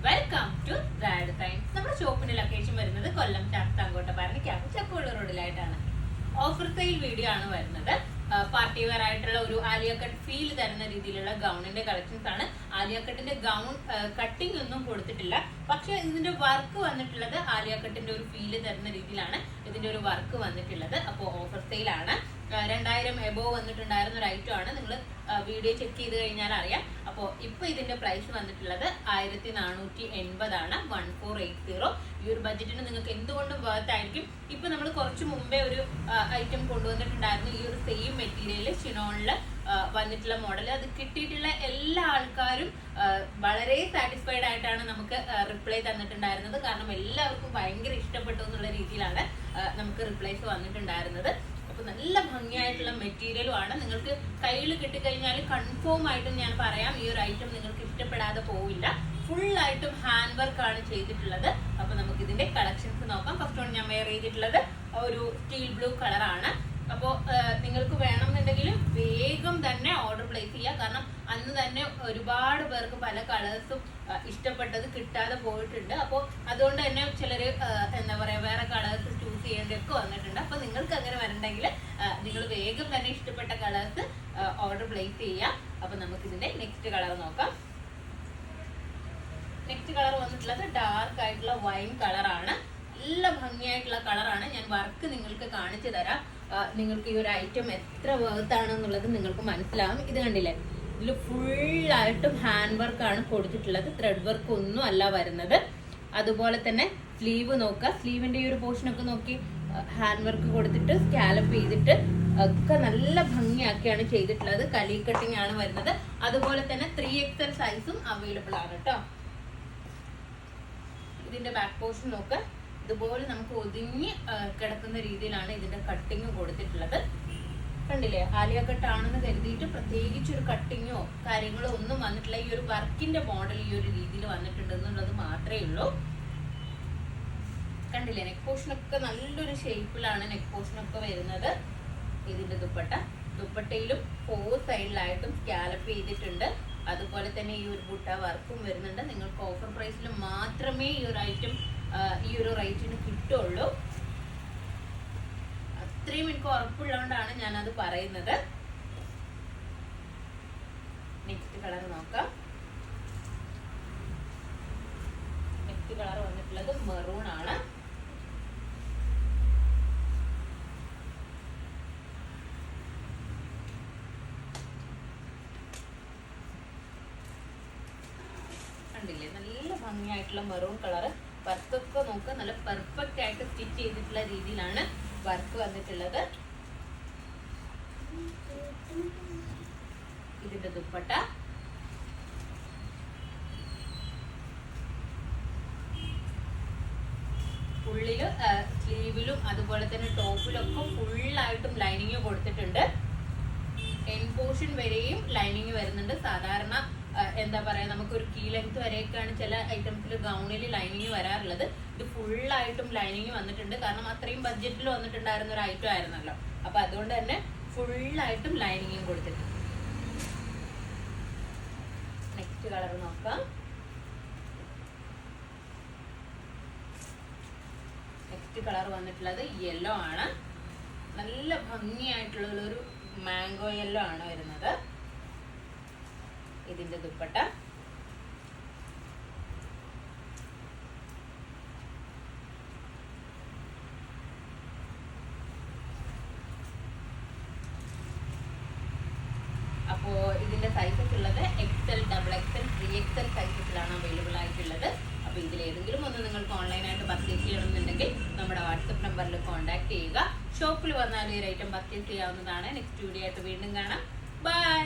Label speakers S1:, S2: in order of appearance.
S1: Welcome to RAD science. നമ്മുടെ ഷോപ്പിന്റെ location വരുന്നത് കൊല്ലം ശാസ്താംകോട്ട ചക്കുള്ള റോഡിലായിട്ടാണ്. ഓഫർ സെയിൽ വീഡിയോ ആണ് വരുന്നത്. പാർട്ടി വെയർ ആയിട്ടുള്ള ഒരു ആലിയ കട്ട് ഫീൽ തരുന്ന രീതിയിലുള്ള ഗൗണിന്റെ കളക്ഷൻസ് ആണ്. ആലിയ കട്ടിന്റെ ഗൗൺ കട്ടിംഗ് ഒന്നും കൊടുത്തിട്ടില്ല, പക്ഷെ ഇതിന്റെ വർക്ക് വന്നിട്ടുള്ളത് ആലിയ കട്ടിന്റെ ഒരു ഫീല് തരുന്ന രീതിയിലാണ് ഇതിന്റെ ഒരു വർക്ക് വന്നിട്ടുള്ളത്. അപ്പോൾ ഓഫർ സെയിൽ ആണ്. 2000 എബോവ് വന്നിട്ടുണ്ടായിരുന്ന ഒരു ഐറ്റം ആണ്. നിങ്ങൾ വീഡിയോ ചെക്ക് ചെയ്ത് കഴിഞ്ഞാൽ അറിയാം. അപ്പോൾ ഇപ്പൊ ഇതിന്റെ പ്രൈസ് വന്നിട്ടുള്ളത് 1480 ആണ്. 1480. ഈ ഒരു ബഡ്ജറ്റിന് നിങ്ങൾക്ക് എന്തുകൊണ്ടും വർത്ത് ആയിരിക്കും. ഇപ്പൊ നമ്മൾ കുറച്ച് മുമ്പേ ഒരു ഐറ്റം കൊണ്ടുവന്നിട്ടുണ്ടായിരുന്നു. ഈ ഒരു സെയിം മെറ്റീരിയൽ ഷിനോണില് വന്നിട്ടുള്ള മോഡൽ. അത് കിട്ടിയിട്ടുള്ള എല്ലാ ആൾക്കാരും വളരെ സാറ്റിസ്ഫൈഡ് ആയിട്ടാണ് നമുക്ക് റിപ്ലൈ തന്നിട്ടുണ്ടായിരുന്നത്. കാരണം എല്ലാവർക്കും ഭയങ്കര ഇഷ്ടപ്പെട്ടു എന്നുള്ള രീതിയിലാണ് നമുക്ക് റിപ്ലൈസ് വന്നിട്ടുണ്ടായിരുന്നത്. അപ്പൊ നല്ല ഭംഗിയായിട്ടുള്ള മെറ്റീരിയലും ആണ്. നിങ്ങൾക്ക് കയ്യിൽ കിട്ടിക്കഴിഞ്ഞാൽ കൺഫേം ആയിട്ടും ഞാൻ പറയാം, ഈ ഒരു ഐറ്റം നിങ്ങൾക്ക് ഇഷ്ടപ്പെടാതെ പോവില്ല. ഫുൾ ആയിട്ടും ഹാൻഡ് വർക്ക് ആണ് ചെയ്തിട്ടുള്ളത്. അപ്പൊ നമുക്ക് ഇതിന്റെ കളക്ഷൻസ് നോക്കാം. ഫസ്റ്റ് ഓൺ ഞാൻ വെയർ ചെയ്തിട്ടുള്ളത് ഒരു സ്റ്റീൽ ബ്ലൂ കളറാണ്. അപ്പോൾ നിങ്ങൾക്ക് വേണമെന്നുണ്ടെങ്കിൽ വേഗം തന്നെ ഓർഡർ പ്ലേസ് ചെയ്യുക. കാരണം അന്ന് തന്നെ ഒരുപാട് പേർക്ക് പല കളേഴ്സും ഇഷ്ടപ്പെട്ടത് കിട്ടാതെ പോയിട്ടുണ്ട്. അപ്പോൾ അതുകൊണ്ട് തന്നെ ചിലർ എന്താ പറയുക വേറെ കളേഴ്സ് ചൂസ് ചെയ്യേണ്ടതൊക്കെ വന്നിട്ടുണ്ട്. അപ്പോൾ നിങ്ങൾക്ക് അങ്ങനെ വരണ്ടെങ്കിൽ നിങ്ങൾ വേഗം തന്നെ ഇഷ്ടപ്പെട്ട കളേഴ്സ് ഓർഡർ പ്ലേസ് ചെയ്യുക. അപ്പോൾ നമുക്ക് ഇതിന്റെ നെക്സ്റ്റ് കളർ നോക്കാം. നെക്സ്റ്റ് കളർ വന്നിട്ടുള്ളത് ഡാർക്ക് ആയിട്ടുള്ള വൈൻ കളറാണ്. നല്ല ഭംഗിയായിട്ടുള്ള കളറാണ്. ഞാൻ വർക്ക് നിങ്ങൾക്ക് കാണിച്ചു തരാം. നിങ്ങൾക്ക് ഈ ഒരു ഐറ്റം എത്ര വേർത്താണെന്നുള്ളത് നിങ്ങൾക്ക് മനസ്സിലാവും. ഇത് കണ്ടില്ലേ, ഇതിൽ ഫുള്ളായിട്ടും ഹാൻഡ് വർക്ക് ആണ് കൊടുത്തിട്ടുള്ളത്. ത്രെഡ് വർക്ക് ഒന്നും അല്ല വരുന്നത്. അതുപോലെ തന്നെ സ്ലീവ് നോക്കുക. സ്ലീവിന്റെ ഈ ഒരു പോർഷൻ ഒക്കെ നോക്കി ഹാൻഡ് വർക്ക് കൊടുത്തിട്ട് സ്കാലപ്പ് ചെയ്തിട്ട് ഒക്കെ നല്ല ഭംഗിയാക്കിയാണ് ചെയ്തിട്ടുള്ളത്. കലി കട്ടിങ് ആണ് വരുന്നത്. അതുപോലെ തന്നെ 3XL സൈസും അവൈലബിൾ ആണ് കേട്ടോ. ഇതിന്റെ ബാക്ക് പോർഷൻ നോക്കുക. ഇതുപോലെ നമുക്ക് ഒതുങ്ങി കിടക്കുന്ന രീതിയിലാണ് ഇതിന്റെ കട്ടിങ് കൊടുത്തിട്ടുള്ളത്. കണ്ടില്ലേ, ആലിയ കട്ടാണെന്ന് കരുതിയിട്ട് പ്രത്യേകിച്ച് ഒരു കട്ടിങ്ങോ കാര്യങ്ങളോ ഒന്നും വന്നിട്ടില്ല. ഈ ഒരു വർക്കിന്റെ മോഡൽ ഈ ഒരു രീതിയിൽ വന്നിട്ടുണ്ട് എന്നുള്ളത് മാത്രമേ ഉള്ളൂ. കണ്ടില്ലേ, നെക്ക് പോർഷനൊക്കെ നല്ലൊരു ഷേപ്പിലാണ് നെക്ക് പോർഷനൊക്കെ വരുന്നത്. ഇതിന്റെ ദുപ്പട്ടയിലും 4 സൈഡിലായിട്ടും സ്കാലപ്പ് ചെയ്തിട്ടുണ്ട്. അതുപോലെ തന്നെ ഈ ഒരു ബുട്ട വർക്കും വരുന്നുണ്ട്. നിങ്ങൾക്ക് ഓഫർ പ്രൈസിൽ മാത്രമേ ഈ ഒരു ഐറ്റം ഈ ഒരു റേറ്റിന് കിട്ടുള്ളൂ. അത്രയും എനിക്ക് ഉറപ്പുള്ളതുകൊണ്ടാണ് ഞാനത് പറയുന്നത്. നെക്സ്റ്റ് കളർ നോക്കാം. നെക്സ്റ്റ് കളർ വന്നിട്ടുള്ളത് മെറൂൺ ആണ്. കണ്ടില്ലേ, നല്ല ഭംഗിയായിട്ടുള്ള മെറൂൺ കളർ. വർക്കൊക്കെ നോക്കുക, നല്ല പെർഫെക്റ്റ് ആയിട്ട് സ്റ്റിച്ച് ചെയ്തിട്ടുള്ള രീതിയിലാണ് വർക്ക് വന്നിട്ടുള്ളത്. ഇതിന്റെ ദുപ്പട്ട ഉള്ളില് സ്ലീവിലും അതുപോലെ തന്നെ ടോപ്പിലൊക്കെ ഫുള്ളായിട്ടും ലൈനിങ് കൊടുത്തിട്ടുണ്ട്. എൻ പോർഷൻ വരെയും ലൈനിങ് വരുന്നുണ്ട്. സാധാരണ എന്താ പറയാ, നമുക്കൊരു കീ ലെങ്ത് വരെയൊക്കെയാണ് ചില ഐറ്റംസിൽ ഗൗണിൽ ലൈനിങ് വരാറുള്ളത്. ഇത് ഫുള്ളായിട്ടും ലൈനിങ് വന്നിട്ടുണ്ട്. കാരണം അത്രയും ബഡ്ജറ്റിൽ വന്നിട്ടുണ്ടായിരുന്ന ഒരു ഐറ്റം ആയിരുന്നല്ലോ. അപ്പൊ അതുകൊണ്ട് തന്നെ ഫുള്ളായിട്ടും ലൈനിങ്ങും കൊടുത്തിട്ടുണ്ട്. നെക്സ്റ്റ് കളർ നോക്കാം. നെക്സ്റ്റ് കളർ വന്നിട്ടുള്ളത് യെല്ലോ ആണ്. നല്ല ഭംഗിയായിട്ടുള്ള ഒരു മാംഗോ യെല്ലോ ആണ് വരുന്നത്. ഇതിന്റെ ദുപ്പട്ട അപ്പോ ഇതിന്റെ സൈസസ് ഉള്ളത് XL, XXL, 3XL സൈസസിലാണ് അവൈലബിൾ ആയിട്ടുള്ളത്. അപ്പൊ ഇതിൽ ഏതെങ്കിലും ഒന്ന് നിങ്ങൾക്ക് ഓൺലൈനായിട്ട് പർച്ചേസ് ചെയ്യണമെന്നുണ്ടെങ്കിൽ നമ്മുടെ വാട്സപ്പ് നമ്പറിൽ കോൺടാക്ട് ചെയ്യുക. ഷോപ്പിൽ വന്നാൽ ഈ ഐറ്റം പർച്ചേസ് ചെയ്യാവുന്നതാണ്. നെക്സ്റ്റ് വീഡിയോ ആയിട്ട് വീണ്ടും കാണാം. ബൈ.